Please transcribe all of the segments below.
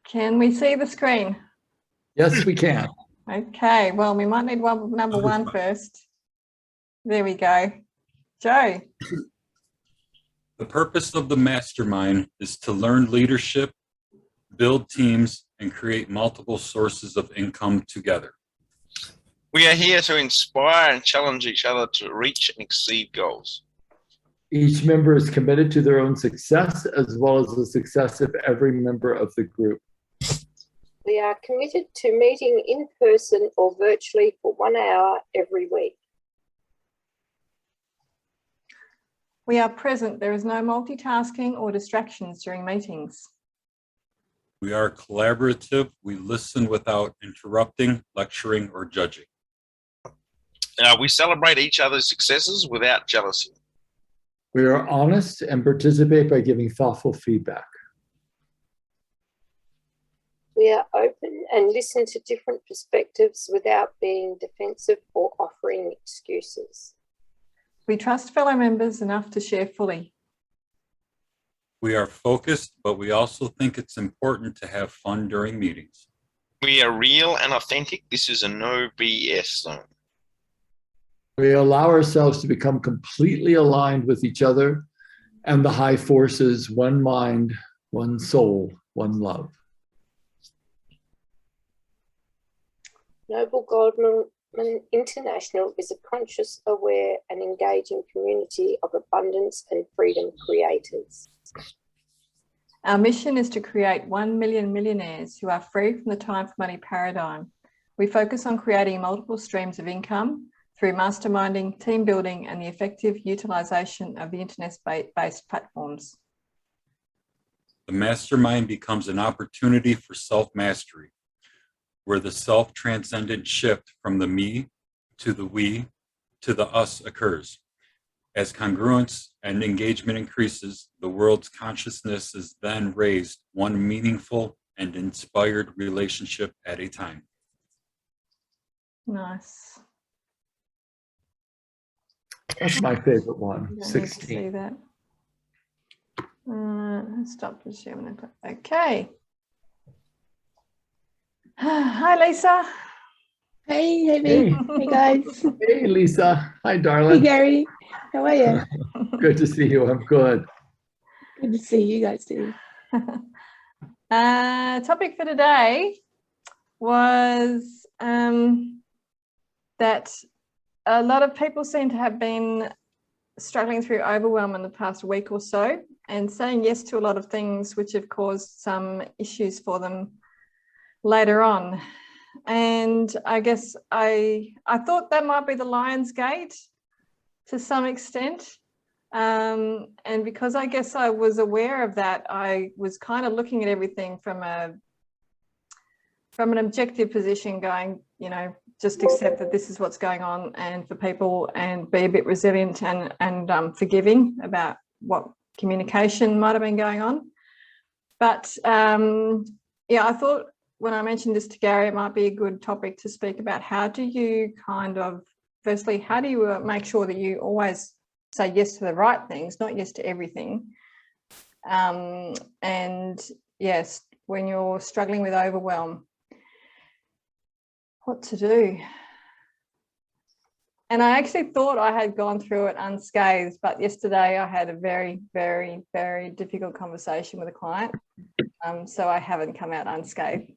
Can we see the screen? Yes, we can. Okay, well, we might need number one first. There we go. Joe. The purpose of the Mastermind is to learn leadership, build teams, and create multiple sources of income together. We are here to inspire and challenge each other to reach and exceed goals. Each member is committed to their own success as well as the success of every member of the group. We are committed to meeting in person or virtually for 1 hour every week. We are present. There is no multitasking or distractions during meetings. We are collaborative. We listen without interrupting, lecturing, or judging. We celebrate each other's successes without jealousy. We are honest and participate by giving thoughtful feedback. We are open and listen to different perspectives without being defensive or offering excuses. We trust fellow members enough to share fully. We are focused, but we also think it's important to have fun during meetings. We are real and authentic. This is a no BS zone. We allow ourselves to become completely aligned with each other and the high forces, one mind, one soul, one love. Noble Goldman International is a conscious, aware, and engaging community of abundance and freedom creators. Our mission is to create 1 million millionaires who are free from the time for money paradigm. We focus on creating multiple streams of income through masterminding, team building, and the effective utilization of the internet-based platforms. The Mastermind becomes an opportunity for self-mastery, where the self-transcendent shift from the me to the we to the us occurs. As congruence and engagement increases, the world's consciousness is then raised one meaningful and inspired relationship at a time. Nice. That's my favorite one, You don't need to 16. see that. Stop the sharing. Okay. Hi, Lisa. Hey, hey guys. Hey, Lisa. Hi, Hey, darling. Gary. How are you? Good to see you. I'm good. Good to see you guys too. Topic for today was that a lot of people seem to have been struggling through overwhelm in the past week or so and saying yes to a lot of things which have caused some issues for them later on. And I guess I thought that might be the Lion's Gate to some extent. And because I guess I was aware of that, I was kind of looking at everything from an objective position going, you know, just accept that this is what's going on and for people and be a bit resilient and forgiving about what communication might have been going on. But yeah, I thought when I mentioned this to Gary, it might be a good topic to speak about. How do you kind of, firstly, how do you make sure that you always say yes to the right things, not yes to everything? And yes, when you're struggling with overwhelm, what to do? And I actually thought I had gone through it unscathed, but yesterday I had a very, very, very difficult conversation with a client. So I haven't come out unscathed.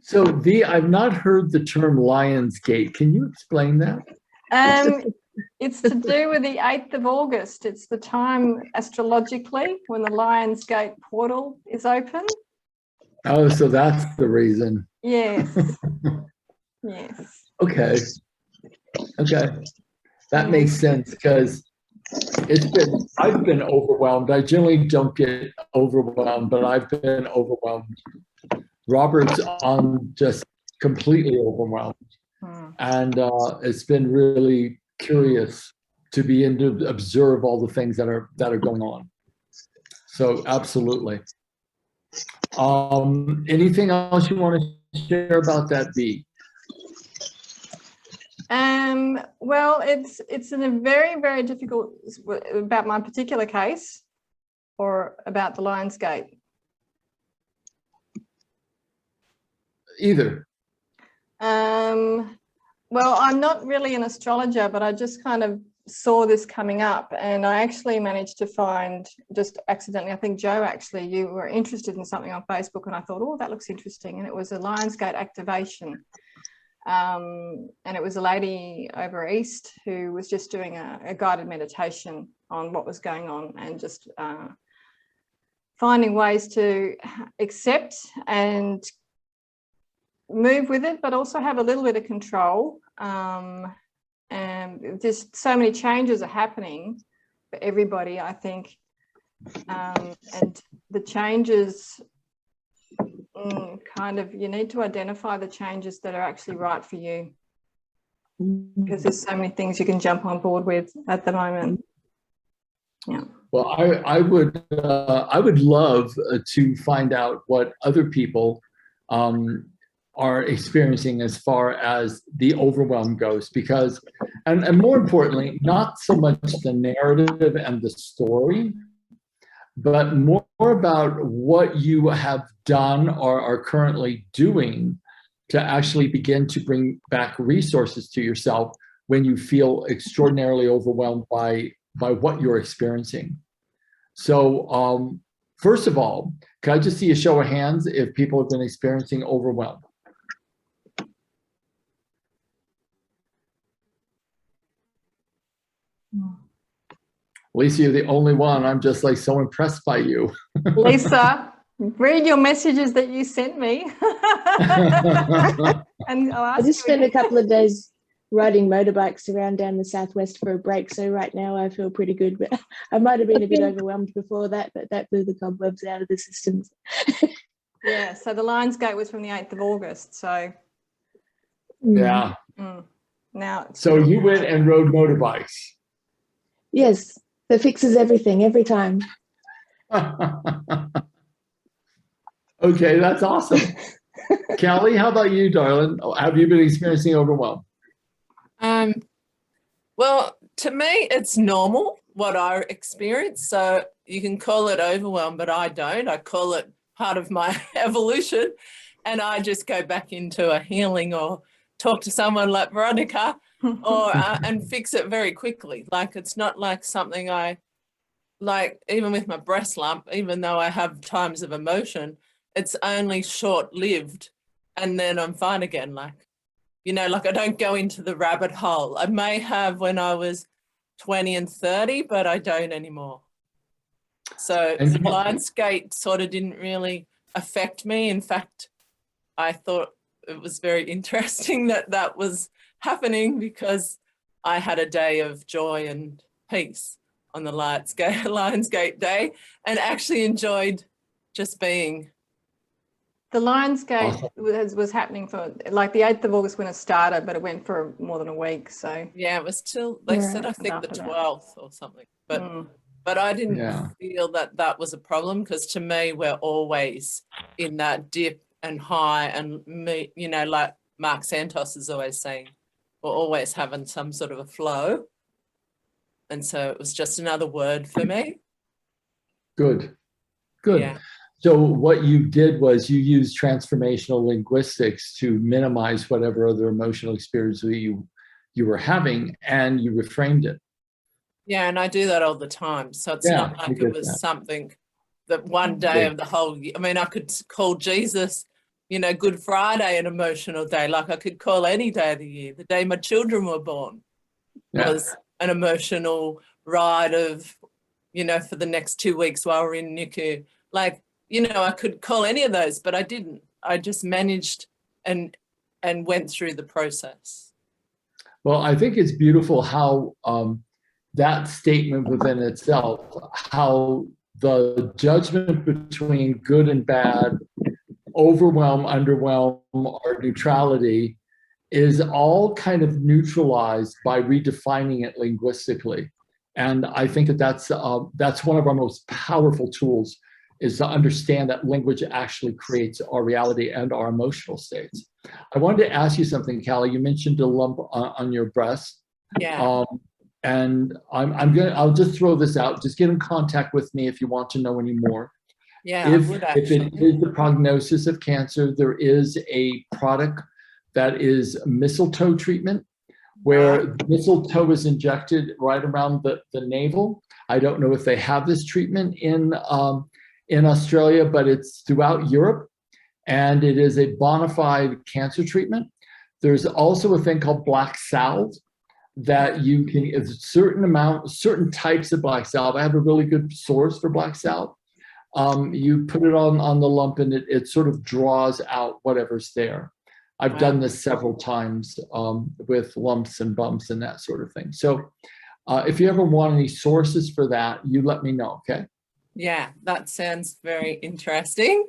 So, I've not heard the term Lion's Gate. Can you explain that? It's to do with the 8th of August. It's the time astrologically when the Lion's Gate portal is open. Oh, so that's the reason. Yes. Yes. Okay. That makes sense because I've been overwhelmed. I generally don't get overwhelmed, but I've been overwhelmed. Robert's on just completely overwhelmed. And it's been really curious to be in to observe all the things that are going on. So absolutely. Anything else you want to share about that, Bea? Well, it's in a very, very difficult about my particular case. or about the Lionsgate? Either. Well, I'm not really an astrologer, but I just kind of saw this coming up, and I actually managed to find, just accidentally, I think Joe, actually, you were interested in something on Facebook, and I thought, oh, that looks interesting. And it was a Lionsgate activation. And it was a lady over east who was just doing a guided meditation on what was going on, and just finding ways to accept and move with it, but also have a little bit of control. And just so many changes are happening for everybody, I think. And the changes, kind of, you need to identify the changes that are actually right for you, because there's so many things you can jump on board with at the moment. Yeah. Well, I would love to find out what other people are experiencing as far as the overwhelm goes, because, and more importantly, not so much the narrative and the story, but more about what you have done or are currently doing to actually begin to bring back resources to yourself when you feel extraordinarily overwhelmed by what you're experiencing. So first of all, can I just see a show of hands if people have been experiencing overwhelm? Lisa, you're the only one. I'm just like so impressed by you. Lisa, read your messages that you sent me. And I just spent a couple of days riding motorbikes around down the southwest for a break, so right now I feel pretty good. But I might have been a bit overwhelmed before that, but that blew the cobwebs out of the systems. Yeah, so the Lionsgate was from the 8th of August, so Yeah. now. So you went and rode motorbikes. Yes, that fixes everything every time. Okay, that's awesome. Callie, how about you, darling? Have you been experiencing overwhelm? Well, to me, it's normal what I experience. So you can call it overwhelm, but I don't. I call it part of my evolution, and I just go back into a healing or talk to someone like Veronica or and fix it very quickly. Like, it's not like something I like, even with my breast lump, even though I have times of emotion, it's only short-lived and then I'm fine again. Like, you know, like I don't go into the rabbit hole. I may have when I was 20 and 30, but I don't anymore. So the Lionsgate sort of didn't really affect me. In fact, I thought it was very interesting that that was happening, because I had a day of joy and peace on the Lionsgate day, and actually enjoyed just being. The Lionsgate was happening for like the 8th of August when it started, but it went for more than a week. So yeah, it was till they said I think the 12th or something, but I didn't feel that that was a problem, because to me we're always in that dip and high, and me, you know, like Mark Santos is always saying, we're always having some sort of a flow. And so it was just another word for me. Good, good. Yeah. So what you did was you used transformational linguistics to minimize whatever other emotional experience you were having, and you reframed it. Yeah, and I do that all the time. So it's not like it was something that one day of the whole year. I mean, I could call Jesus, you know, Good Friday an emotional day. Like I could call any day of the year. The day my children were born was an emotional ride of, you know, for the next 2 weeks while we're in NICU. Like, you know, I could call any of those, but I didn't. I just managed and went through the process. Well, I think it's beautiful how that statement within itself, how the judgment between good and bad, overwhelm, underwhelm, or neutrality is all kind of neutralized by redefining it linguistically. And I think that that's one of our most powerful tools, is to understand that language actually creates our reality and our emotional states. I wanted to ask you something, Callie. You mentioned a lump on your breast. Yeah. and I'll just throw this out. Just get in contact with me if you want to know any more. Yeah, I would If it actually. is the prognosis of cancer, there is a product that is Mistletoe Treatment, where mistletoe is injected right around the navel. I don't know if they have this treatment in Australia, but it's throughout Europe, and it is a bona fide cancer treatment. There's also a thing called black salve that you can, a certain types of black salve. I have a really good source for black salve. You put it on the lump and it sort of draws out whatever's there. I've done this several times with lumps and bumps and that sort of thing. So if you ever want any sources for that, you let me know, okay? Yeah, that sounds very interesting.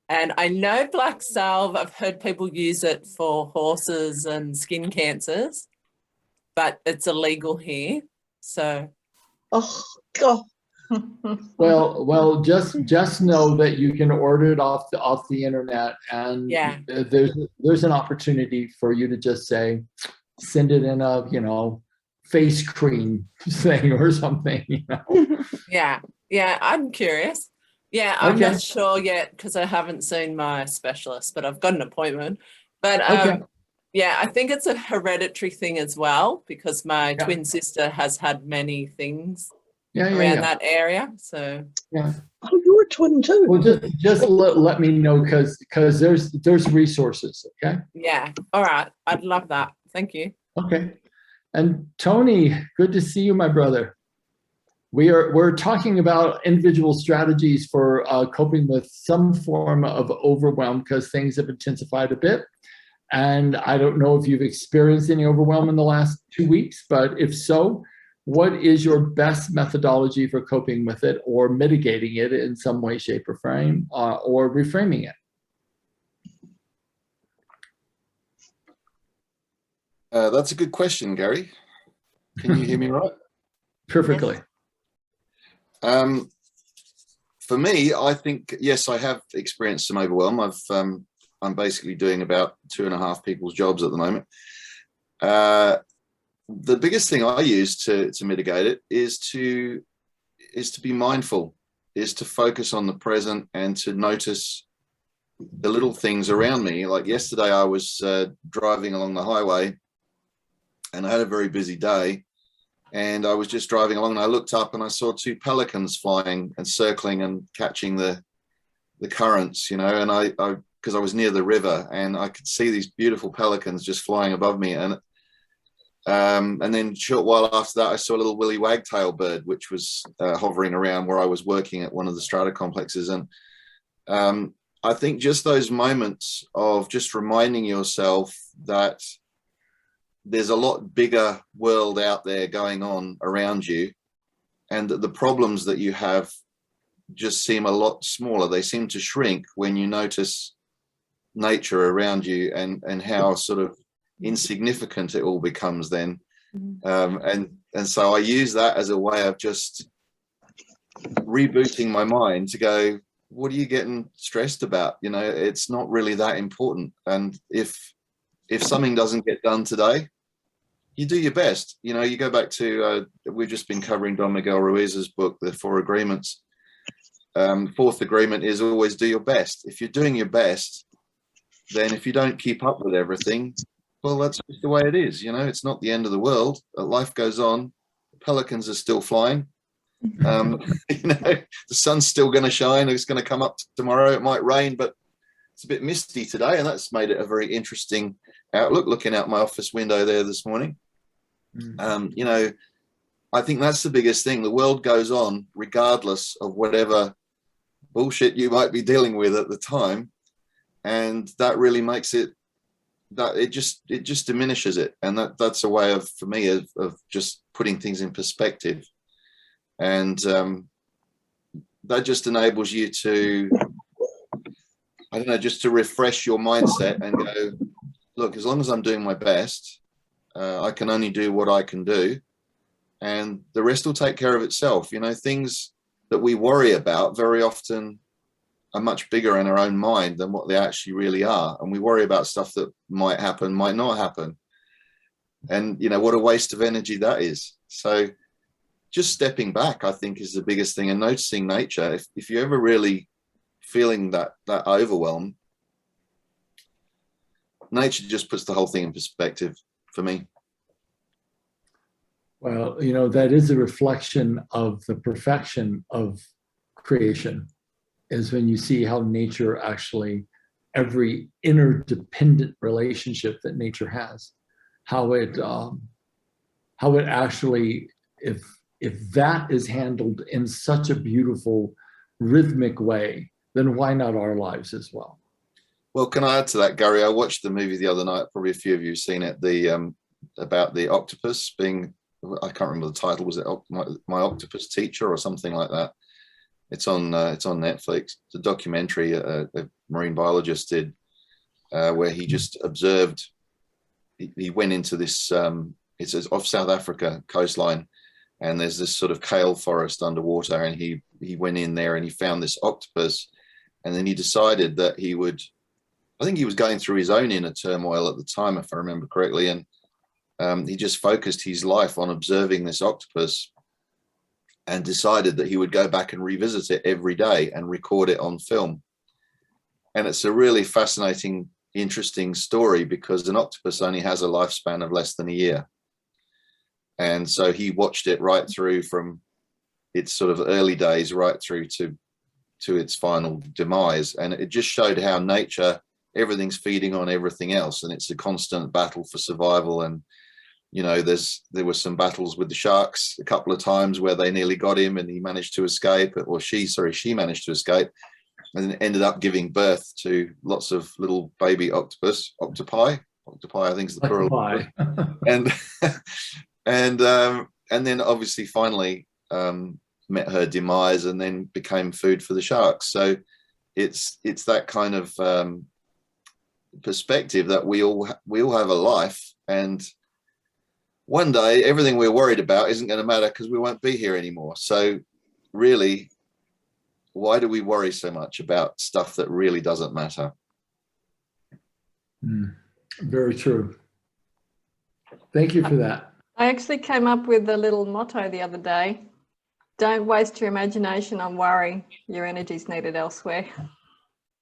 And I know black salve, I've heard people use it for horses and skin cancers, but it's illegal here. So. Oh, God. Well, just know that you can order it off the internet, and Yeah. there's an opportunity for you to just say, send it in a face cream thing or something. Yeah, I'm curious. Yeah, I'm not sure yet because I haven't seen my specialist, but I've got an appointment. But yeah, I think it's a hereditary thing as well because my twin sister has had many things around that area. So yeah. Oh, you're a twin too. Well, just let me know because there's resources. Okay. Yeah. All right. I'd love that. Thank you. Okay. And Tony, good to see you, my brother. We're talking about individual strategies for coping with some form of overwhelm because things have intensified a bit. And I don't know if you've experienced any overwhelm in the last 2 weeks, but if so, what is your best methodology for coping with it or mitigating it in some way, shape, or frame, or reframing it? That's a good question, Gary. Can you hear me right? Perfectly. For me, I think, yes, I have experienced some overwhelm. I'm basically doing about 2.5 people's jobs at the moment. The biggest thing I use to mitigate it is to be mindful, is to focus on the present and to notice the little things around me. Like yesterday, I was driving along the highway and I had a very busy day. And I was just driving along and I looked up and I saw 2 pelicans flying and circling and catching the currents, and I because I was near the river and I could see these beautiful pelicans just flying above me. And then a short while after that, I saw a little willy wagtail bird, which was hovering around where I was working at one of the strata complexes. And I think just those moments of just reminding yourself that there's a lot bigger world out there going on around you, and that the problems that you have just seem a lot smaller. They seem to shrink when you notice nature around you and how sort of insignificant it all becomes then. And so I use that as a way of just rebooting my mind to go, what are you getting stressed about? It's not really that important. And if something doesn't get done today, you do your best. You go back to, we've just been covering Don Miguel Ruiz's book, The 4 Agreements. 4th agreement is always do your best. If you're doing your best, then if you don't keep up with everything, well, that's just the way it is. It's not the end of the world. Life goes on. Pelicans are still flying. The sun's still going to shine. It's going to come up tomorrow. It might rain, but it's a bit misty today, and that's made it a very interesting outlook looking out my office window there this morning. I think that's the biggest thing. The world goes on regardless of whatever bullshit you might be dealing with at the time. And that really makes it, that it just diminishes it. And that's a way of, for me, of just putting things in perspective. And that just enables you to, I don't know, just to refresh your mindset and go, look, as long as I'm doing my best, I can only do what I can do, and the rest will take care of itself. Things that we worry about very often are much bigger in our own mind than what they actually really are. And we worry about stuff that might happen, might not happen. And, what a waste of energy that is. So just stepping back, I think, is the biggest thing, and noticing nature. If you're ever really feeling that overwhelm, nature just puts the whole thing in perspective for me. Well, that is a reflection of the perfection of creation, is when you see how nature actually, every interdependent relationship that nature has, how it actually, if that is handled in such a beautiful, rhythmic way, then why not our lives as well? Well, can I add to that, Gary? I watched the movie the other night. Probably a few of you have seen it. About the octopus being, I can't remember the title. Was it My Octopus Teacher or something like that? It's on Netflix. It's a documentary a marine biologist did, where he just observed. He went into this. It's off South Africa coastline, and there's this sort of kale forest underwater, and he went in there and he found this octopus, and then he decided that he would. I think he was going through his own inner turmoil at the time, if I remember correctly, and he just focused his life on observing this octopus, and decided that he would go back and revisit it every day and record it on film. And it's a really fascinating, interesting story, because an octopus only has a lifespan of less than a year. And so he watched it right through from its sort of early days right through to its final demise. And it just showed how nature, everything's feeding on everything else, and it's a constant battle for survival. And there were some battles with the sharks a couple of times where they nearly got him, and he managed to escape, or she managed to escape, and ended up giving birth to lots of little baby octopi, I think is the plural. And then obviously finally met her demise, and then became food for the sharks. So it's that kind of perspective that we all have a life, and one day everything we're worried about isn't going to matter, because we won't be here anymore. So really, why do we worry so much about stuff that really doesn't matter? Very true. Thank you for that. I actually came up with a little motto the other day. Don't waste your imagination on worry. Your energy's needed elsewhere.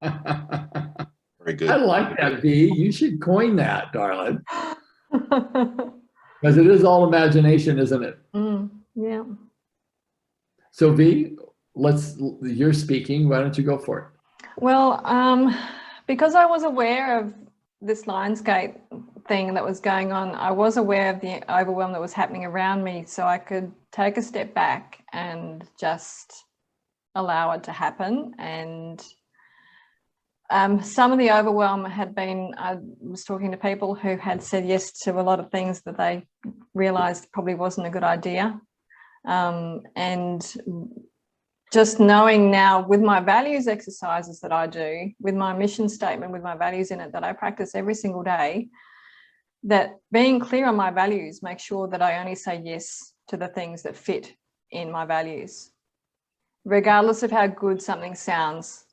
Very good. I like that, V. You should coin that, darling. Because it is all imagination, isn't it? Yeah. So V, you're speaking. Why don't you go for it? Well, because I was aware of this Lionsgate thing that was going on, I was aware of the overwhelm that was happening around me, so I could take a step back and just allow it to happen. And some of the overwhelm had been, I was talking to people who had said yes to a lot of things that they realized probably wasn't a good idea. And just knowing now, with my values exercises that I do, with my mission statement, with my values in it that I practice every single day, that being clear on my values makes sure that I only say yes to the things that fit in my values. Regardless of how good something sounds,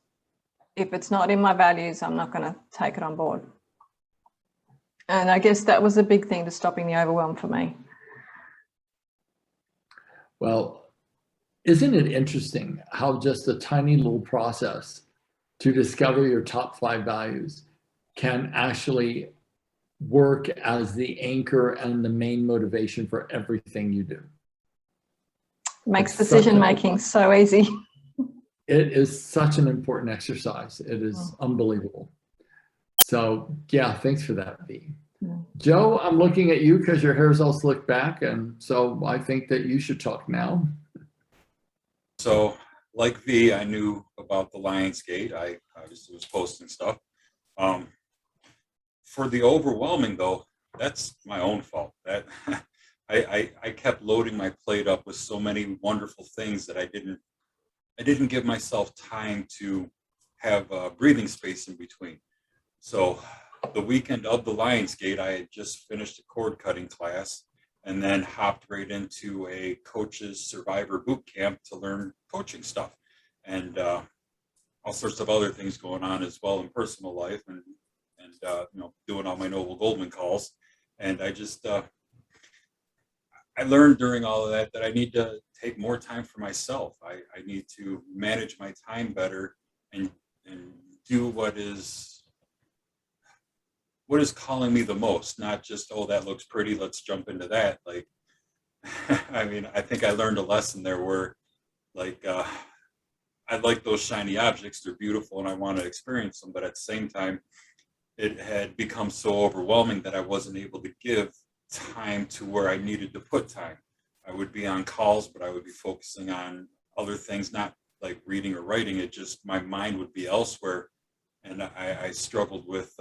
if it's not in my values, I'm not going to take it on board. And I guess that was a big thing to stopping the overwhelm for me. Well, isn't it interesting how just a tiny little process to discover your top 5 values can actually work as the anchor and the main motivation for everything you do? Makes decision making so easy. It is such an important exercise. It is unbelievable. So yeah, thanks for that, V. Joe, I'm looking at you because your hair's all slicked back, and so I think that you should talk now. So like V, I knew about the Lionsgate. I obviously was posting stuff. For the overwhelming though, that's my own fault. That I kept loading my plate up with so many wonderful things that I didn't give myself time to have breathing space in between. So the weekend of the Lionsgate, I had just finished a cord cutting class and then hopped right into a coach's survivor boot camp to learn coaching stuff, and all sorts of other things going on as well in personal life, and doing all my Noble Goldman calls. And I just I learned during all of that I need to take more time for myself. I need to manage my time better and do what is calling me the most, not just, oh, that looks pretty, let's jump into that. Like, I mean, I think I learned a lesson there where, like, I like those shiny objects, they're beautiful and I want to experience them, but at the same time, it had become so overwhelming that I wasn't able to give time to where I needed to put time. I would be on calls, but I would be focusing on other things, not like reading or writing. It just, my mind would be elsewhere. And I struggled with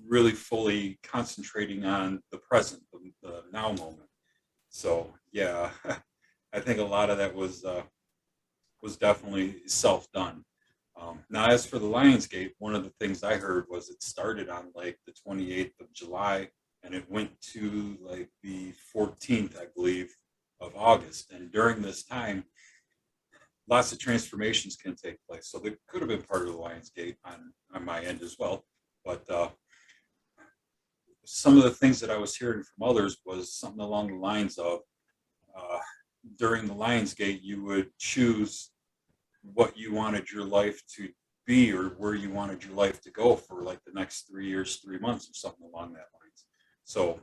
really fully concentrating on the present, the now moment. So yeah, I think a lot of that was definitely self-done. Now, as for the Lionsgate, one of the things I heard was it started on like the 28th of July and it went to like the 14th, I believe, of August. And during this time, lots of transformations can take place. So they could have been part of the Lionsgate on my end as well. But some of the things that I was hearing from others was something along the lines of, during the Lionsgate, you would choose what you wanted your life to be or where you wanted your life to go for like the next 3 years, 3 months or something along that lines. So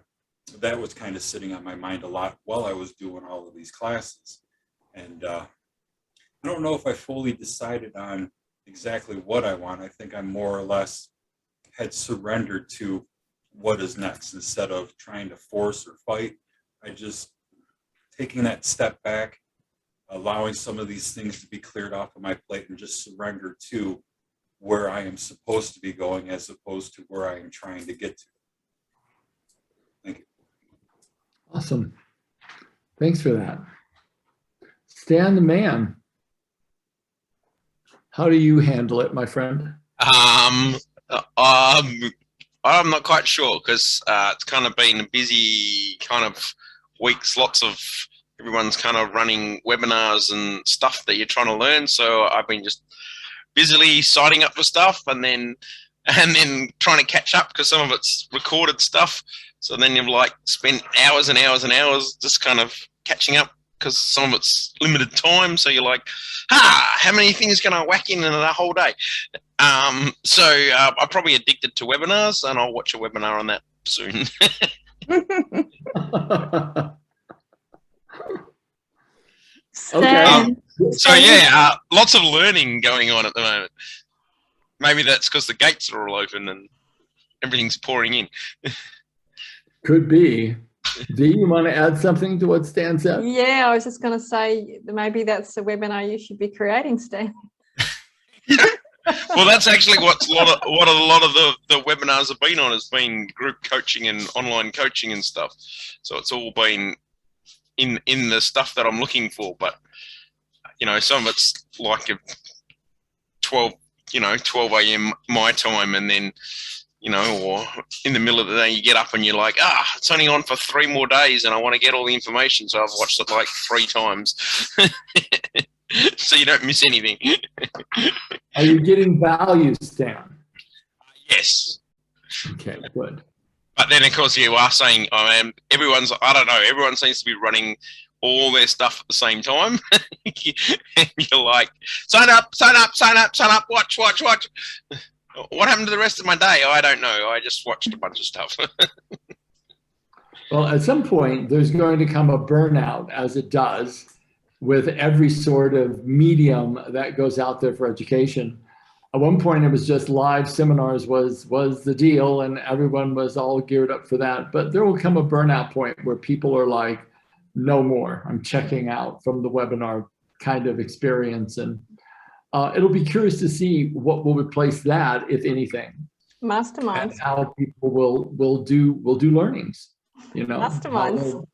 that was kind of sitting on my mind a lot while I was doing all of these classes. And I don't know if I fully decided on exactly what I want. I think I more or less had surrendered to what is next instead of trying to force or fight. I just taking that step back, allowing some of these things to be cleared off of my plate and just surrender to where I am supposed to be going as opposed to where I am trying to get to. Thank you. Awesome. Thanks for that. Stan the man. How do you handle it, my friend? I'm not quite sure because it's kind of been a busy kind of weeks. Everyone's kind of running webinars and stuff that you're trying to learn. So I've been just busily signing up for stuff and then trying to catch up because some of it's recorded stuff. So then you've like spent hours and hours and hours just kind of catching up because some of it's limited time. So you're like, how many things can I whack in a whole day? I'm probably addicted to webinars and I'll watch a webinar on that soon. Okay. So yeah, lots of learning going on at the moment. Maybe that's because the gates are all open and everything's pouring in. Could be. Do you want to add something to what Stan said? Yeah, I was just going to say maybe that's a webinar you should be creating, Stan. Well, that's actually what a lot of the webinars have been on, has been group coaching and online coaching and stuff. So it's all been in the stuff that I'm looking for, but you know, some of it's like 12 a.m. my time, and then you know, or in the middle of the day you get up and you're like, it's only on for 3 more days and I want to get all the information, so I've watched it like 3 times. So you don't miss anything. Are you getting value, Stan? Yes. Okay, good. But then, of course, you are saying, everyone seems to be running all their stuff at the same time. And you're like, sign up, watch. What happened to the rest of my day? I don't know. I just watched a bunch of stuff. Well, at some point, there's going to come a burnout, as it does with every sort of medium that goes out there for education. At one point, it was just live seminars was the deal, and everyone was all geared up for that. But there will come a burnout point where people are like, no more. I'm checking out from the webinar kind of experience. And it'll be curious to see what will replace that, if anything. Mastermind. And how people will do learnings. You know, Masterminds.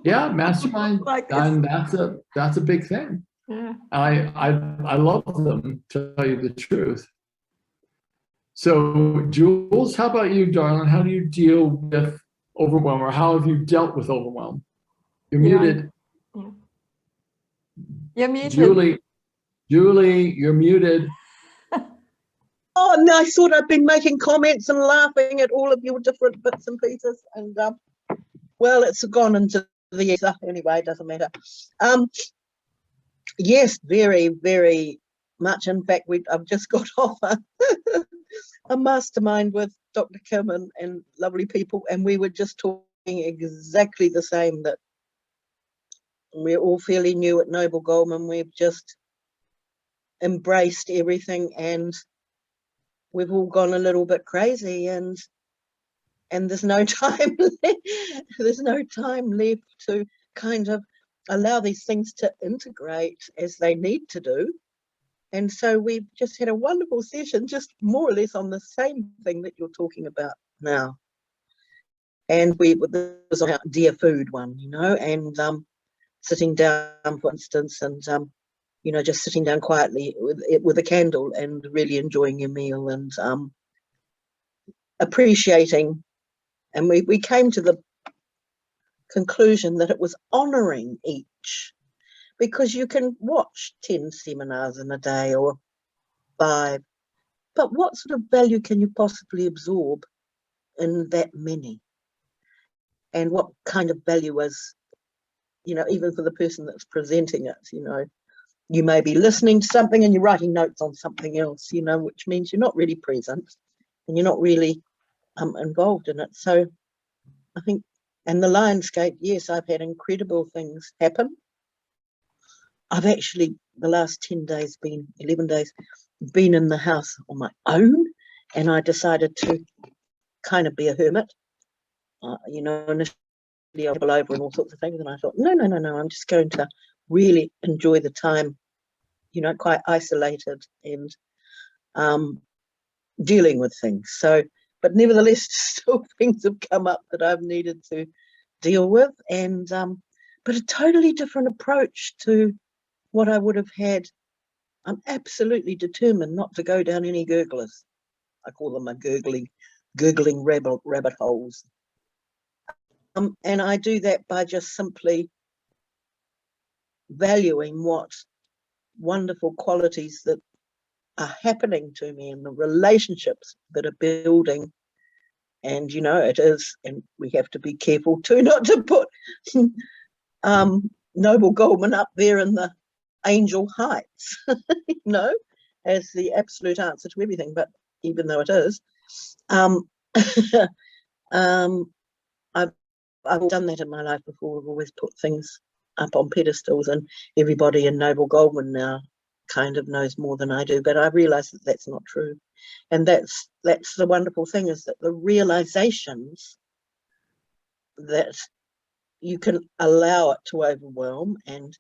Yeah, mastermind. And that's a big thing. Yeah. I love them, to tell you the truth. So, Jules, how about you, darling? How do you deal with overwhelm, or how have you dealt with overwhelm? You're muted. Yeah. You're muted. Julie, you're muted. Oh, no, I thought I'd been making comments and laughing at all of your different bits and pieces. And, well, it's gone into the ether. Anyway, it doesn't matter. Yes, very, very much. In fact, I've just got off a mastermind with Dr. Kim and lovely people, and we were just talking exactly the same, that we're all fairly new at Noble Goldman. We've just embraced everything, and we've all gone a little bit crazy, and there's no time there's no time left to kind of allow these things to integrate as they need to do. And so we've just had a wonderful session, just more or less on the same thing that you're talking about now. And this was on our dear food one, you know, and sitting down, for instance, and you know, just sitting down quietly with a candle and really enjoying your meal, and appreciating. And we came to the conclusion that it was honouring each, because you can watch 10 seminars in a day or 5, but what sort of value can you possibly absorb in that many? And what kind of value is, you know, even for the person that's presenting it, you know, you may be listening to something and you're writing notes on something else, you know, which means you're not really present and you're not really involved in it. So I think, and the Lionscape, yes, I've had incredible things happen. I've actually, the last 11 days, been in the house on my own, and I decided to kind of be a hermit. You know, initially I'll go over and all sorts of things, and I thought, no, I'm just going to really enjoy the time, you know, quite isolated and dealing with things. So, but nevertheless, still things have come up that I've needed to deal with, and but a totally different approach to what I would have had. I'm absolutely determined not to go down any gurglers. I call them a gurgling rabbit holes. And I do that by just simply valuing what wonderful qualities that are happening to me and the relationships that are building. And, you know, it is, and we have to be careful too not to put Noble Goldman up there in the angel heights, you know, as the absolute answer to everything. But even though it is, I've done that in my life before. I've always put things up on pedestals, and everybody in Noble Goldman now kind of knows more than I do, but I realize that that's not true. And that's the wonderful thing, is that the realizations that you can allow it to overwhelm, and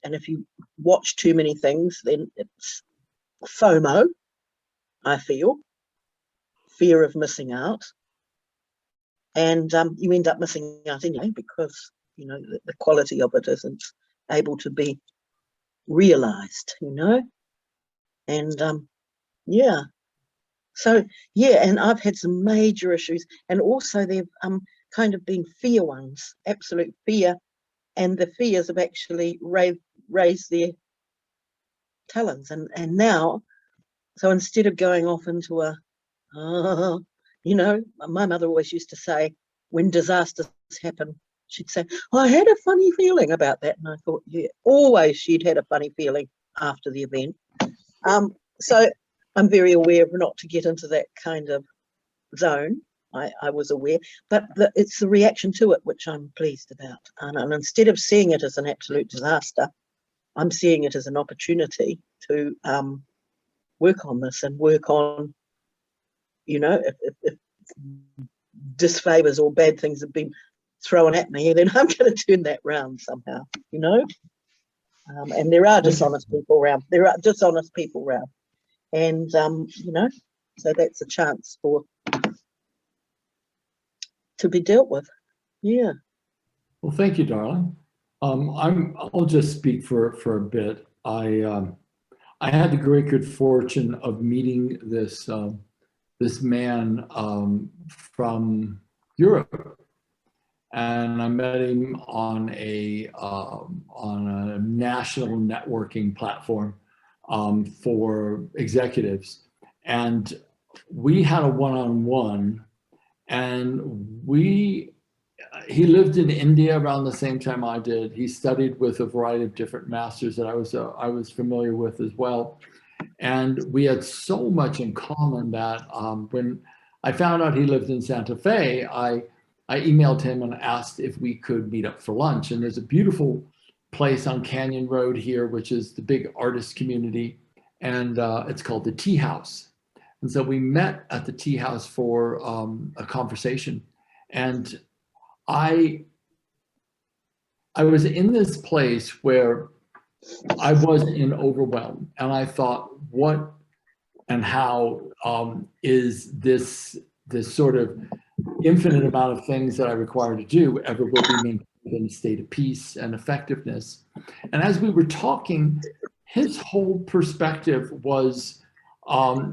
if you watch too many things, then it's FOMO, I feel, fear of missing out. And you end up missing out anyway, because, you know, the quality of it isn't able to be realized, you know. And yeah, so yeah, and I've had some major issues, and also they've kind of been fear ones, absolute fear, and the fears have actually raised their talons, and now, so instead of going off into a you know, my mother always used to say, when disasters happen, she'd say, oh, I had a funny feeling about that. And I thought, yeah, always she'd had a funny feeling after the event. So I'm very aware of not to get into that kind of zone. I was aware, but it's the reaction to it which I'm pleased about. And instead of seeing it as an absolute disaster, I'm seeing it as an opportunity to work on this and work on, you know, if disfavors or bad things have been thrown at me, then I'm going to turn that round somehow, you know. And there are dishonest people around. And you know, so that's a chance to be dealt with. Yeah. Well, thank you, darling. I'll just speak for a bit. I had the great good fortune of meeting this man from Europe, and I met him on a national networking platform for executives, and we had a one-on-one, and he lived in India around the same time I did. He studied with a variety of different masters that I was familiar with as well. And we had so much in common that when I found out he lived in Santa Fe, I emailed him and asked if we could meet up for lunch. And there's a beautiful place on Canyon Road here, which is the big artist community. And it's called the Tea House. And so we met at the Tea House for a conversation. And I was in this place where I was in overwhelm, and I thought, what and how is this sort of infinite amount of things that I require to do ever will be maintained in a state of peace and effectiveness? And as we were talking, his whole perspective was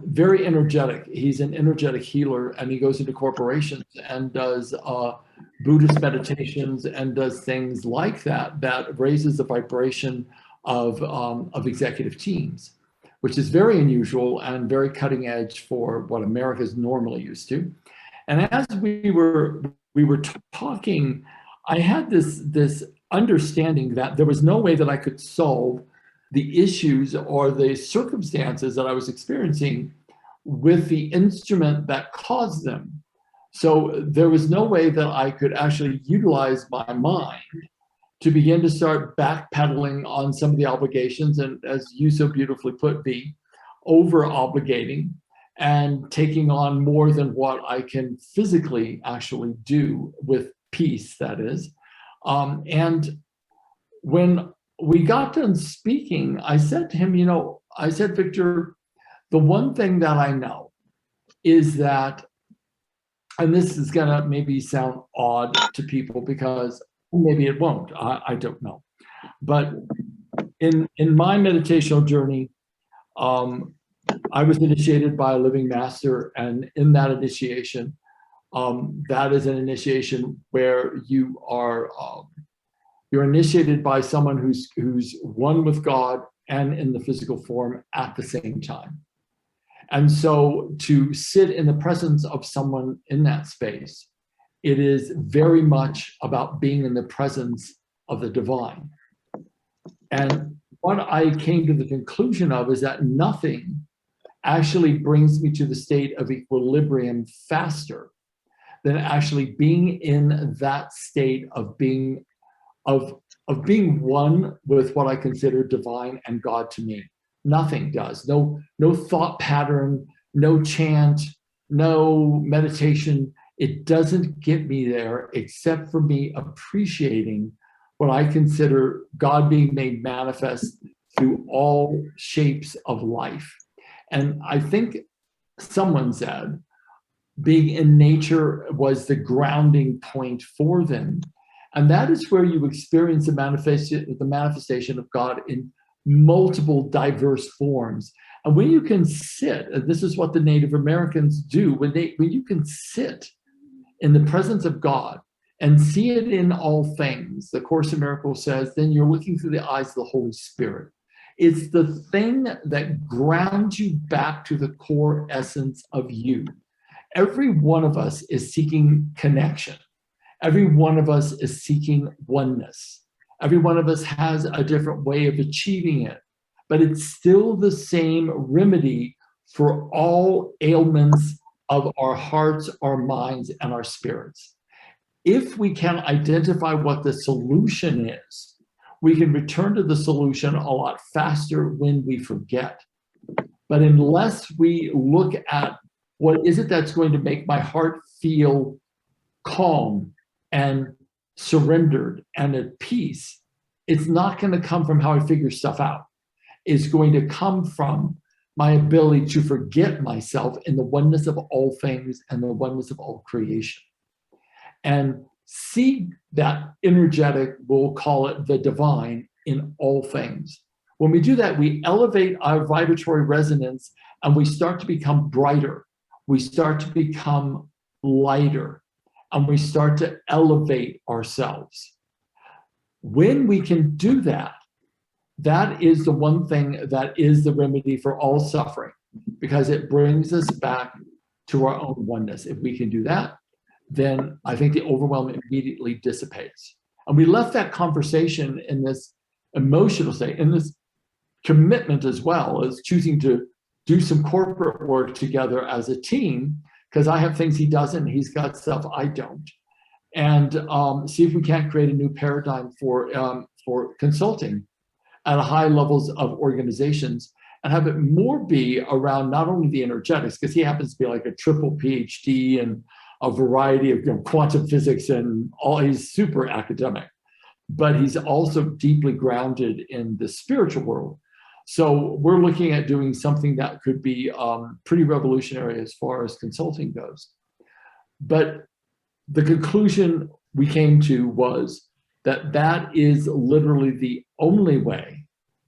very energetic. He's an energetic healer, and he goes into corporations and does Buddhist meditations and does things like that raises the vibration of executive teams, which is very unusual and very cutting edge for what America is normally used to. And as we were talking, I had this understanding that there was no way that I could solve the issues or the circumstances that I was experiencing with the instrument that caused them. So there was no way that I could actually utilize my mind to begin to start backpedaling on some of the obligations, and as you so beautifully put, V, over obligating and taking on more than what I can physically actually do with peace, that is. And when we got done speaking, I said to him, I said, Victor, the one thing that I know is that, and this is gonna maybe sound odd to people because maybe it won't, I don't know. But in my meditational journey, I was initiated by a living master, and in that initiation, that is an initiation where you're initiated by someone who's one with God and in the physical form at the same time. And so to sit in the presence of someone in that space, it is very much about being in the presence of the divine. And what I came to the conclusion of is that nothing actually brings me to the state of equilibrium faster than actually being in that state of being one with what I consider divine and God to me. Nothing does. No thought pattern, no chant, no meditation. It doesn't get me there except for me appreciating what I consider God being made manifest through all shapes of life. And I think someone said being in nature was the grounding point for them. And that is where you experience the manifestation of God in multiple diverse forms. And when you can sit, and this is what the Native Americans do, when you can sit in the presence of God and see it in all things, the Course in Miracles says, then you're looking through the eyes of the Holy Spirit. It's the thing that grounds you back to the core essence of you. Every one of us is seeking connection. Every one of us is seeking oneness. Every one of us has a different way of achieving it, but it's still the same remedy for all ailments of our hearts, our minds, and our spirits. If we can identify what the solution is, we can return to the solution a lot faster when we forget. But unless we look at what is it that's going to make my heart feel calm and surrendered and at peace, it's not going to come from how I figure stuff out. It's going to come from my ability to forget myself in the oneness of all things and the oneness of all creation. And see that energetic, we'll call it the divine, in all things. When we do that, we elevate our vibratory resonance and we start to become brighter. We start to become lighter and we start to elevate ourselves. When we can do that, that is the one thing that is the remedy for all suffering, because it brings us back to our own oneness. If we can do that, then I think the overwhelm immediately dissipates. And we left that conversation in this emotional state, in this commitment as well as choosing to do some corporate work together as a team, because I have things he doesn't, he's got stuff I don't. And see if we can't create a new paradigm for consulting at high levels of organizations, and have it more be around not only the energetics, because he happens to be like a triple PhD and a variety of quantum physics and all, he's super academic, but he's also deeply grounded in the spiritual world. So we're looking at doing something that could be pretty revolutionary as far as consulting goes. But the conclusion we came to was that that is literally the only way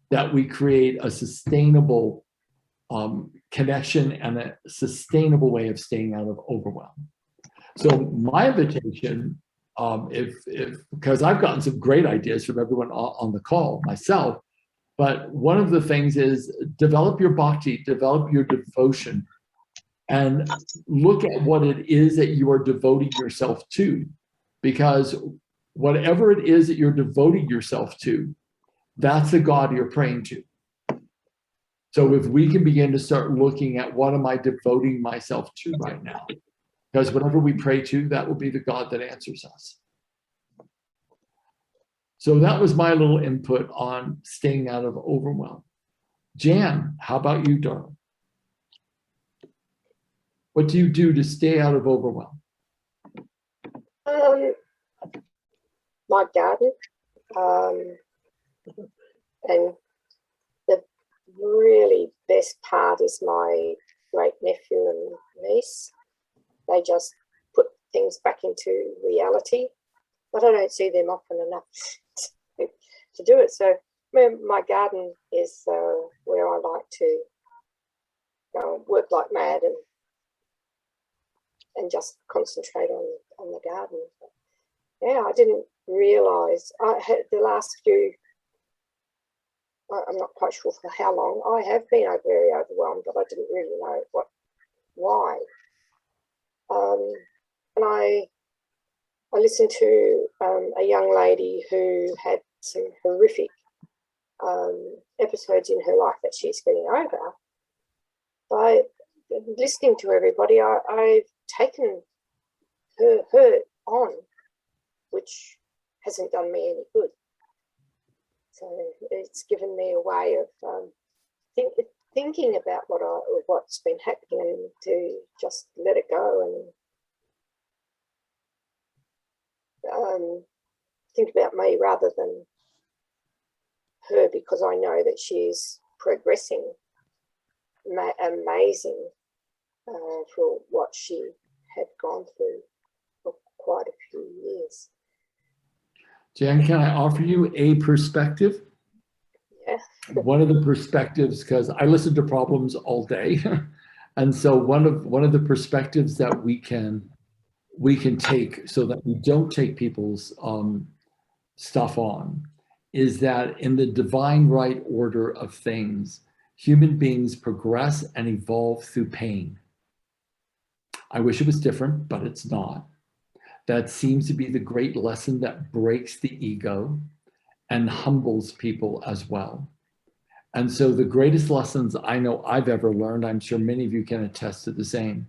that we create a sustainable connection and a sustainable way of staying out of overwhelm. So my invitation, because I've gotten some great ideas from everyone on the call myself, but one of the things is develop your bhakti, develop your devotion, and look at what it is that you are devoting yourself to. Because whatever it is that you're devoting yourself to, that's the God you're praying to. So if we can begin to start looking at what am I devoting myself to right now? Because whatever we pray to, that will be the God that answers us. So that was my little input on staying out of overwhelm. Jan, how about you, darling? What do you do to stay out of overwhelm? My garden, and the really best part is my great nephew and niece. They just put things back into reality, but I don't see them often enough to do it. So my garden is where I like to go and work like mad and just concentrate on the garden. But yeah, I didn't realise I had the last few. I'm not quite sure for how long. I have been very overwhelmed, but I didn't really know why. And I listened to a young lady who had some horrific episodes in her life that she's getting over. By listening to everybody, I've taken her on, which hasn't done me any good. So it's given me a way of thinking about what's been happening and to just let it go and think about me rather than her, because I know that she's progressing amazing for what she had gone through for quite a few years. Jan, can I offer you a perspective? Yeah. One of the perspectives, because I listen to problems all day, and so one of the perspectives that we can take so that we don't take people's stuff on is that in the divine right order of things, human beings progress and evolve through pain. I wish it was different, but it's not. That seems to be the great lesson that breaks the ego and humbles people as well. And so the greatest lessons I know I've ever learned, I'm sure many of you can attest to the same,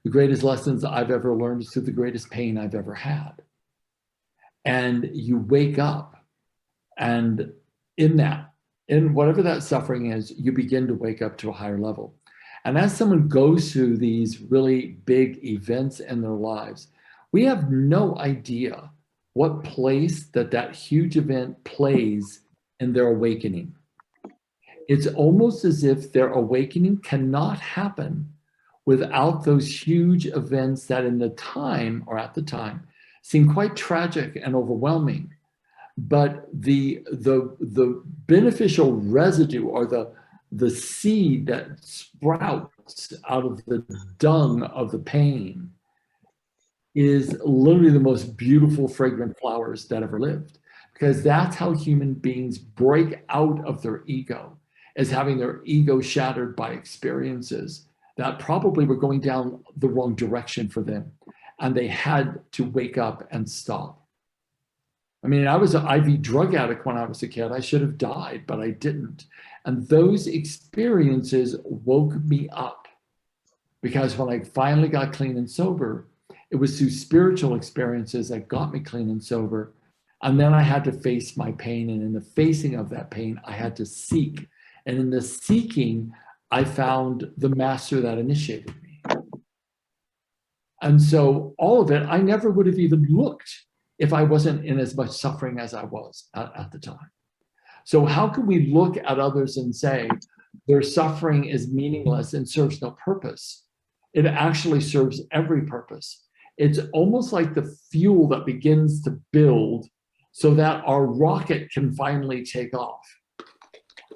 the greatest lessons I've ever learned is through the greatest pain I've ever had. And you wake up, and in whatever that suffering is, you begin to wake up to a higher level. And as someone goes through these really big events in their lives, we have no idea what place that huge event plays in their awakening. It's almost as if their awakening cannot happen without those huge events that at the time seem quite tragic and overwhelming. But the beneficial residue, or the seed that sprouts out of the dung of the pain, is literally the most beautiful, fragrant flowers that ever lived. Because that's how human beings break out of their ego, is having their ego shattered by experiences that probably were going down the wrong direction for them. and they had to wake up and stop. I mean, I was an IV drug addict when I was a kid. I should have died, but I didn't. And those experiences woke me up, because when I finally got clean and sober, it was through spiritual experiences that got me clean and sober. And then I had to face my pain. And in the facing of that pain, I had to seek. And in the seeking, I found the master that initiated me. And so all of it, I never would have even looked if I wasn't in as much suffering as I was at the time. So how can we look at others and say their suffering is meaningless and serves no purpose? It actually serves every purpose. It's almost like the fuel that begins to build so that our rocket can finally take off.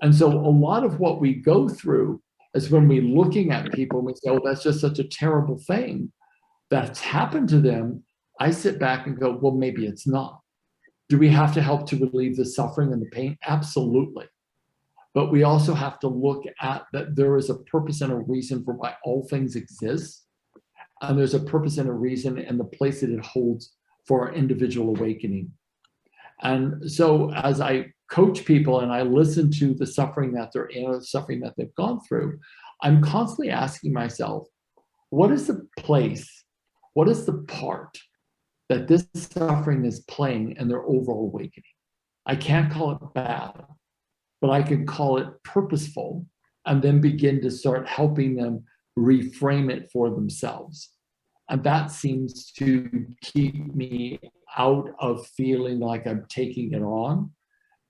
And so a lot of what we go through is when we're looking at people and we say, oh, that's just such a terrible thing that's happened to them. I sit back and go, well, maybe it's not. Do we have to help to relieve the suffering and the pain? Absolutely. But we also have to look at that there is a purpose and a reason for why all things exist. And there's a purpose and a reason and the place that it holds for our individual awakening. And so as I coach people and I listen to the suffering that they're in or the suffering that they've gone through, I'm constantly asking myself, what is the place, what is the part that this suffering is playing in their overall awakening? I can't call it bad, but I can call it purposeful and then begin to start helping them reframe it for themselves. And that seems to keep me out of feeling like I'm taking it on.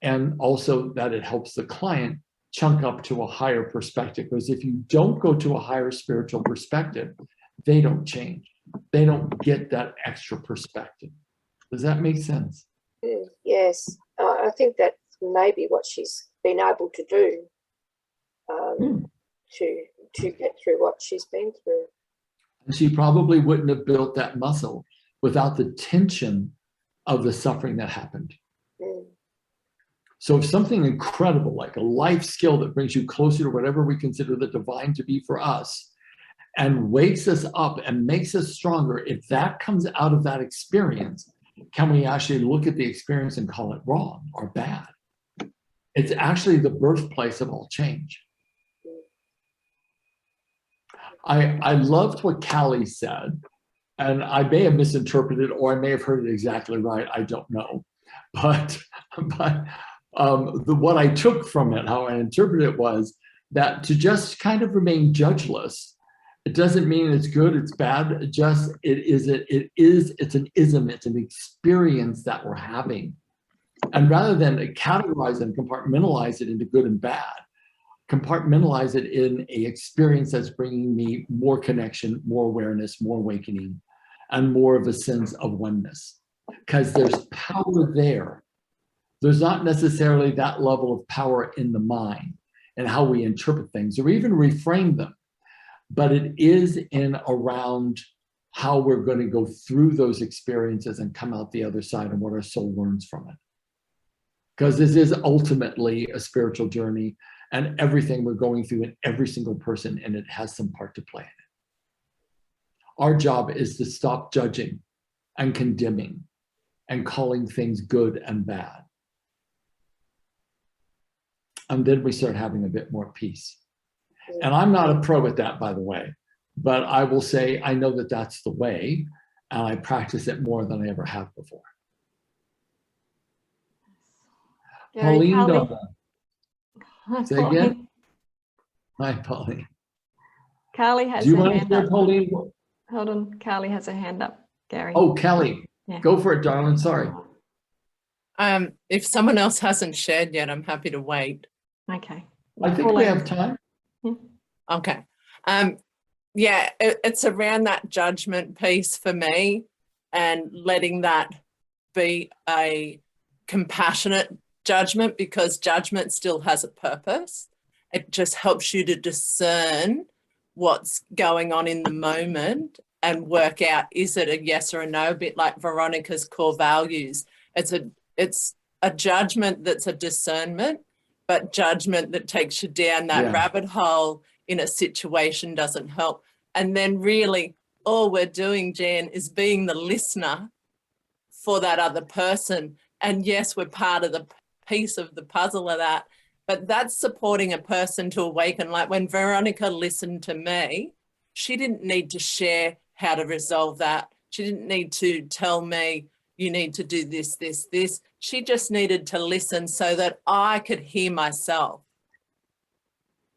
And also that it helps the client chunk up to a higher perspective. Because if you don't go to a higher spiritual perspective, they don't change. They don't get that extra perspective. Does that make sense? Yes, I think that's maybe what she's been able to do to get through what she's been through. And she probably wouldn't have built that muscle without the tension of the suffering that happened. So if something incredible, like a life skill that brings you closer to whatever we consider the divine to be for us, and wakes us up and makes us stronger, if that comes out of that experience, can we actually look at the experience and call it wrong or bad? It's actually the birthplace of all change. I loved what Callie said, and I may have misinterpreted or I may have heard it exactly right. I don't know. But what I took from it, how I interpreted it, was that to just kind of remain judgeless, it doesn't mean it's good, it's bad. It's an ism, it's an experience that we're having. And rather than categorize and compartmentalize it into good and bad, compartmentalize it in an experience that's bringing me more connection, more awareness, more awakening, and more of a sense of oneness. Because there's power there. There's not necessarily that level of power in the mind and how we interpret things or even reframe them. But it is in around how we're going to go through those experiences and come out the other side and what our soul learns from it. Because this is ultimately a spiritual journey, and everything we're going through in every single person in it has some part to play in it. Our job is to stop judging and condemning and calling things good and bad. And then we start having a bit more peace. And I'm not a pro at that, by the way, but I will say I know that that's the way, and I practice it more than I ever have before. Gary, Pauline, Hi, say Pauline. again. Hi, Pauline. Carly has Do you her want to hand share, up. Pauline? Hold on, Carly has her hand up, Gary. Oh, Kelly, Yeah. go for it, darling. Sorry. If someone else hasn't shared yet, I'm happy to wait. Okay. I think we have time. Okay. Yeah, it's around that judgment piece for me, and letting that be a compassionate judgment, because judgment still has a purpose. It just helps you to discern what's going on in the moment and work out, is it a yes or a no, a bit like Veronica's core values. It's a judgment that's a discernment, but judgment that takes you down that rabbit hole in a situation doesn't help. And then really all we're doing, Jan, is being the listener for that other person. And yes, we're part of the piece of the puzzle of that, but that's supporting a person to awaken. Like when Veronica listened to me, she didn't need to share how to resolve that. She didn't need to tell me, you need to do this, this, this. She just needed to listen so that I could hear myself.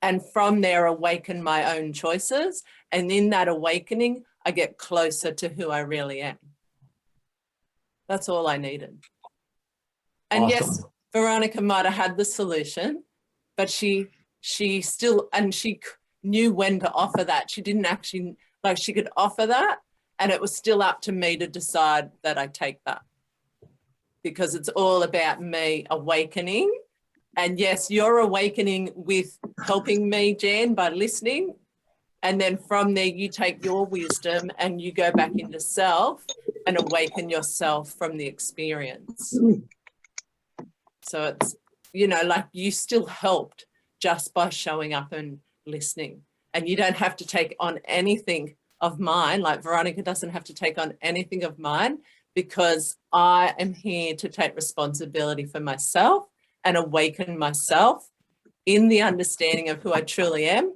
And from there, awaken my own choices. And in that awakening, I get closer to who I really am. That's all I needed. And Awesome. yes, Veronica might have had the solution, but she still, and she knew when to offer that. She didn't actually, like, she could offer that, and it was still up to me to decide that I take that, because it's all about me awakening. And yes, you're awakening with helping me, Jan, by listening. And then from there, you take your wisdom and you go back into self and awaken yourself from the experience. So it's, you know, like you still helped just by showing up and listening. And you don't have to take on anything of mine, like Veronica doesn't have to take on anything of mine, because I am here to take responsibility for myself and awaken myself in the understanding of who I truly am,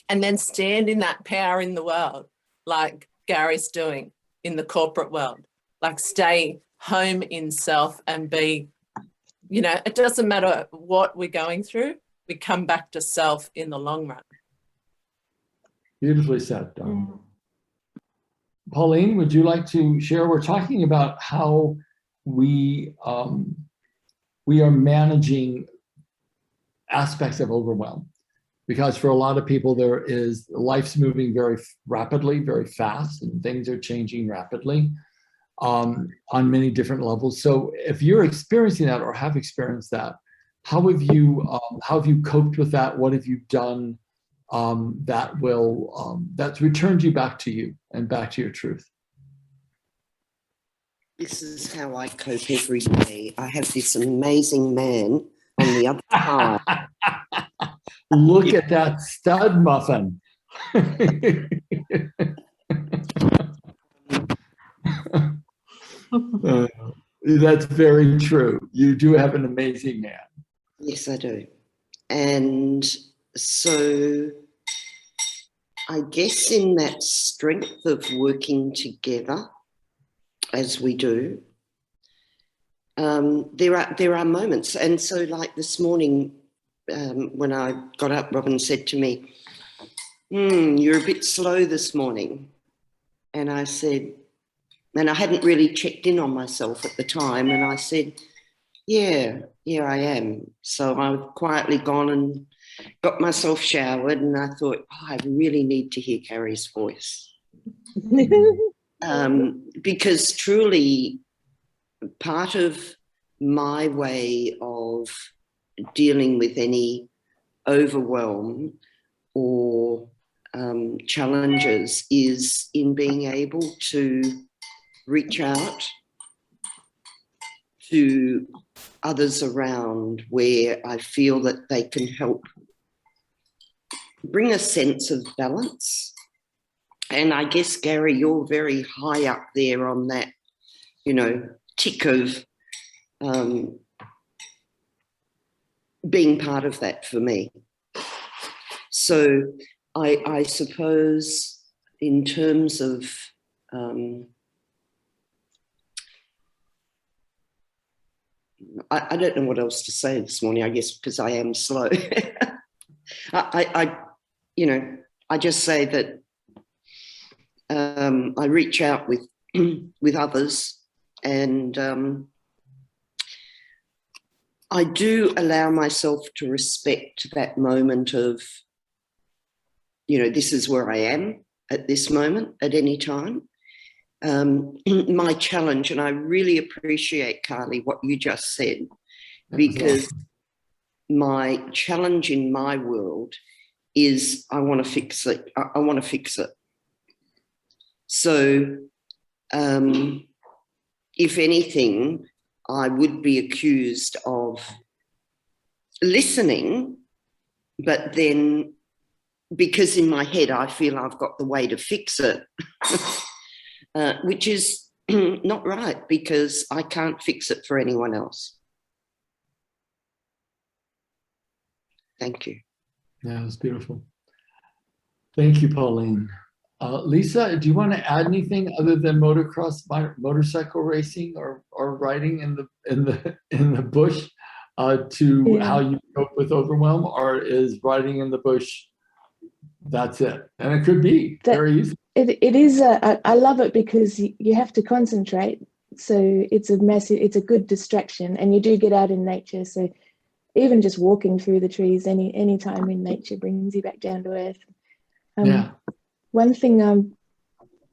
and then stand in that power in the world, like Gary's doing in the corporate world. Like stay home in self and be, you know, it doesn't matter what we're going through, we come back to self in the long run. Beautifully said, Dawn. Pauline, would you like to share? We're talking about how we are managing aspects of overwhelm, because for a lot of people, life's moving very rapidly, very fast, and things are changing rapidly on many different levels. So if you're experiencing that or have experienced that, how have you coped with that? What have you done that's returned you back to you and back to your truth? This is how I cope every day. I have this amazing man on the other side. Look at that stud muffin. That's very true. You do have an amazing man. Yes, I do. And so I guess in that strength of working together as we do, there are moments. And so like this morning, when I got up, Robin said to me, you're a bit slow this morning. And I said, and I hadn't really checked in on myself at the time. And I said, yeah, I am. So I've quietly gone and got myself showered, and I thought, I really need to hear Carrie's voice. Because truly part of my way of dealing with any overwhelm or challenges is in being able to reach out to others around where I feel that they can help bring a sense of balance. And I guess, Gary, you're very high up there on that, tick of being part of that for me. So I suppose in terms of I don't know what else to say this morning, I guess, because I am slow. I just say that I reach out with others, and I do allow myself to respect that moment of, this is where I am at this moment at any time. My challenge, and I really appreciate, Carly, what you just said, because my challenge in my world is I want to fix it. I want to fix it. So if anything, I would be accused of listening, but then because in my head I feel I've got the way to fix it, which is not right, because I can't fix it for anyone else. Thank you. Yeah, that's beautiful. Thank you, Pauline. Lisa, do you want to add anything other than motorcycle racing or riding in the bush to how you cope with overwhelm, or is riding in the bush, that's it? And it could be very easy. It is. I love it because you have to concentrate. So it's a good distraction, and you do get out in nature. So even just walking through the trees, any time in nature brings you back down to earth. One thing, you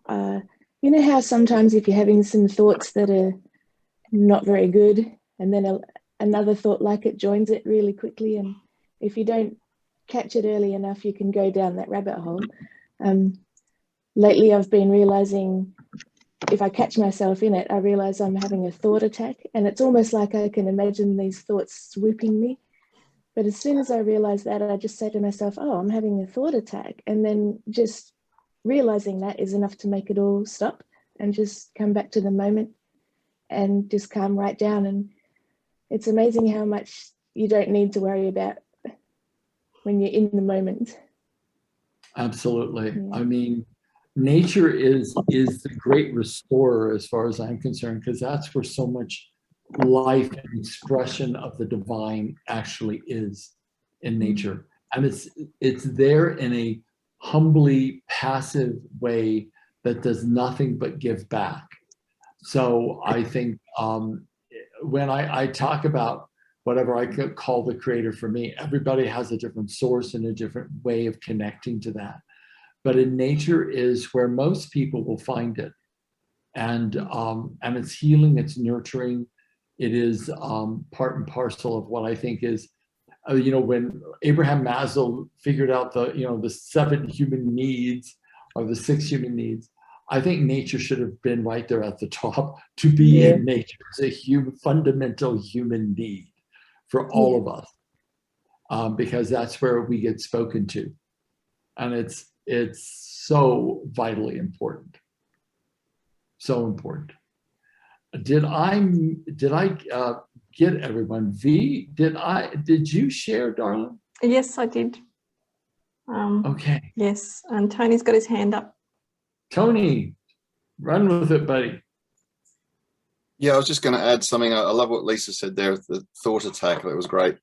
know how sometimes if you're having some thoughts that are not very good, and then another thought like it joins it really quickly, and if you don't catch it early enough, you can go down that rabbit hole. Lately, I've been realizing if I catch myself in it, I realize I'm having a thought attack, and it's almost like I can imagine these thoughts swooping me. But as soon as I realize that, I just say to myself, oh, I'm having a thought attack. And then just realizing that is enough to make it all stop and just come back to the moment and just calm right down. And it's amazing how much you don't need to worry about when you're in the moment. Absolutely. Yeah. I mean, nature is the great restorer as far as I'm concerned, because that's where so much life and expression of the divine actually is, in nature. And it's there in a humbly passive way that does nothing but give back. So I think when I talk about whatever I could call the creator, for me, everybody has a different source and a different way of connecting to that. But in nature is where most people will find it. And it's healing, it's nurturing. It is part and parcel of what I think is, when Abraham Maslow figured out the 7 human needs or the 6 human needs, I think nature should have been right there at the top. To be in nature is a fundamental human need for all of us, because that's where we get spoken to, and it's so vitally important, so important. Did I get everyone? V, did you share, darling? Yes, I did. Okay. Yes, and Tony's got his hand up. Tony, run with it, buddy. Yeah, I was just going to add something. I love what Lisa said there, the thought attack. That was great.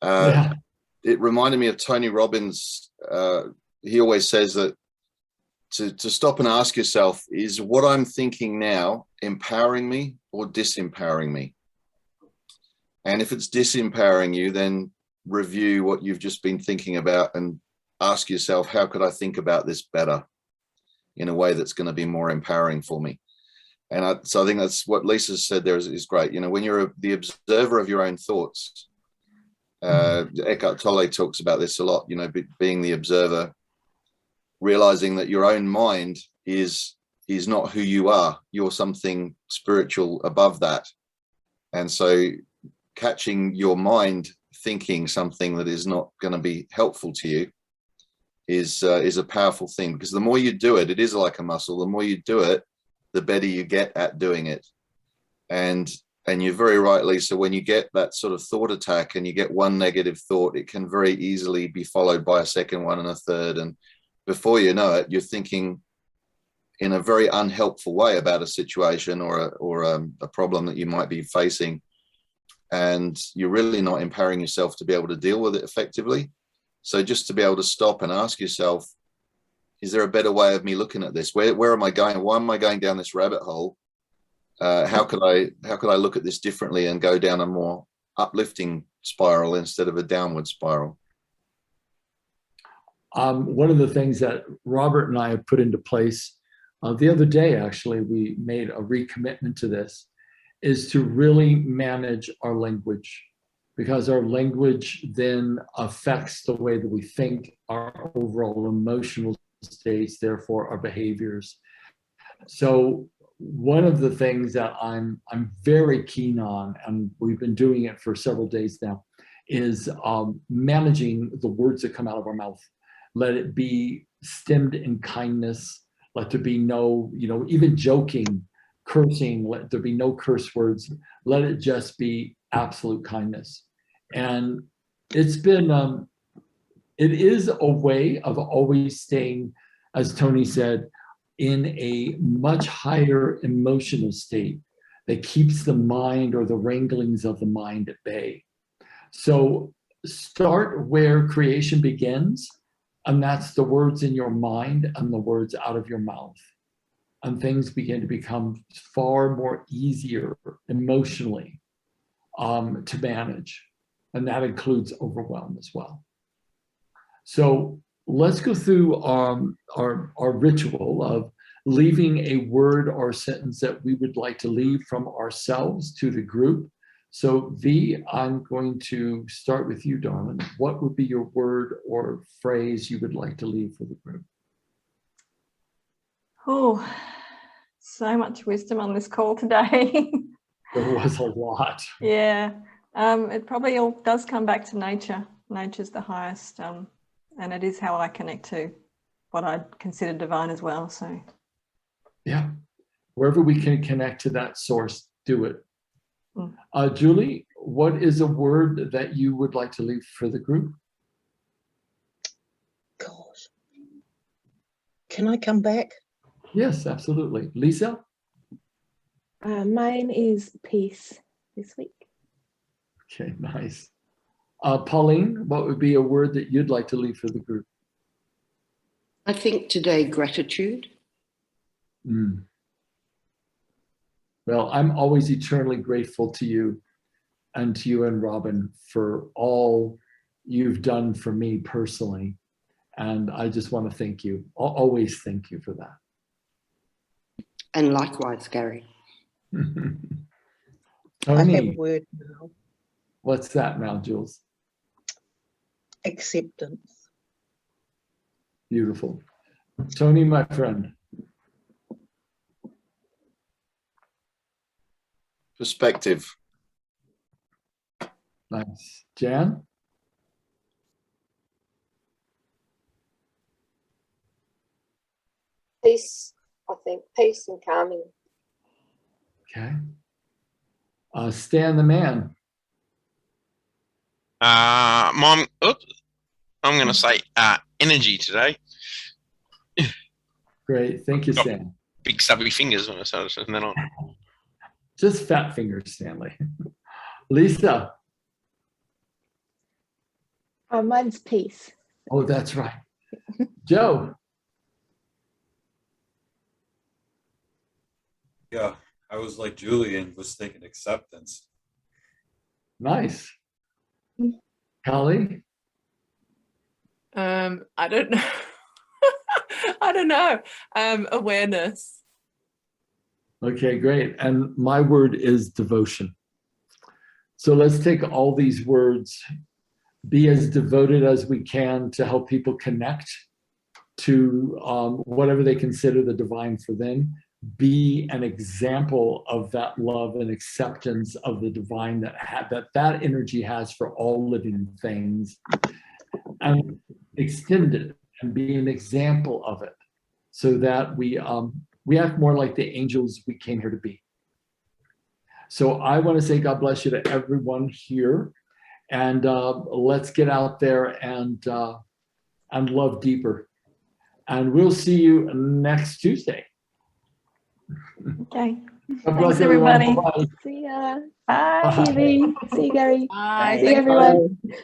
It reminded me of Tony Robbins. He always says that to stop and ask yourself, is what I'm thinking now empowering me or disempowering me? And if it's disempowering you, then review what you've just been thinking about and ask yourself, how could I think about this better in a way that's going to be more empowering for me? And so I think that's what Lisa said there is great. When you're the observer of your own thoughts, Eckhart Tolle talks about this a lot, being the observer, realizing that your own mind is not who you are. You're something spiritual above that. And so catching your mind thinking something that is not going to be helpful to you is a powerful thing, because the more you do it, it is like a muscle. The more you do it, the better you get at doing it. And you're very right, Lisa, when you get that sort of thought attack and you get one negative thought, it can very easily be followed by a second one and a third. And before you know it, you're thinking in a very unhelpful way about a situation or a problem that you might be facing. And you're really not empowering yourself to be able to deal with it effectively. So just to be able to stop and ask yourself, is there a better way of me looking at this? Where am I going? Why am I going down this rabbit hole? How could I look at this differently and go down a more uplifting spiral instead of a downward spiral? One of the things that Robert and I have put into place the other day, actually, we made a recommitment to this, is to really manage our language, because our language then affects the way that we think, our overall emotional states, therefore our behaviors. So one of the things that I'm very keen on, and we've been doing it for several days now, is managing the words that come out of our mouth, let it be stemmed in kindness. Let there be no, even joking, cursing, let there be no curse words. Let it just be absolute kindness. And it's been, it is a way of always staying, as Tony said, in a much higher emotional state that keeps the mind or the wranglings of the mind at bay. So start where creation begins, and that's the words in your mind and the words out of your mouth. And things begin to become far more easier emotionally to manage. And that includes overwhelm as well. So let's go through our ritual of leaving a word or sentence that we would like to leave from ourselves to the group. So V, I'm going to start with you, darling. What would be your word or phrase you would like to leave for the group? Oh, so much wisdom on this call today. There was a lot. Yeah, it probably all does come back to nature. Nature's the highest, and it is how I connect to what I consider divine as well. So yeah, wherever we can connect to that source, do it. Julie, what is a word that you would like to leave for the group? Gosh. Can I come back? Yes, absolutely. Lisa? Mine is peace this week. Okay, nice. Pauline, what would be a word that you'd like to leave for the group? I think today, gratitude. Well, I'm always eternally grateful to you and Robin for all you've done for me personally. And I just want to thank you. I'll always thank you for that. And likewise, Gary. Tony, I have a word now. What's that now, Jules? Acceptance. Beautiful. Tony, my friend. Perspective. Nice. Jan? Peace, I think. Peace and calming. Okay. Stan the man. Mom, I'm going to say energy today. Great. Thank you, Stan. Big stubby fingers when I started turning that on. Just fat fingers, Stanley. Lisa. Mine's peace. Oh, that's right. Joe. Yeah, I was like Julie and was thinking acceptance. Nice. Callie? I don't know. I don't know. Awareness. Okay, great. And my word is devotion. So let's take all these words, be as devoted as we can to help people connect to whatever they consider the divine for them. Be an example of that love and acceptance of the divine that energy has for all living things, and extend it and be an example of it, so that we act more like the angels we came here to be. So I want to say God bless you to everyone here, and let's get out there and love deeper. And we'll see you next Tuesday. okay. God bless Thanks, everybody. Bye-bye. See ya. Bye. See you, V. See you, Gary. Bye. See you, everyone. Bye.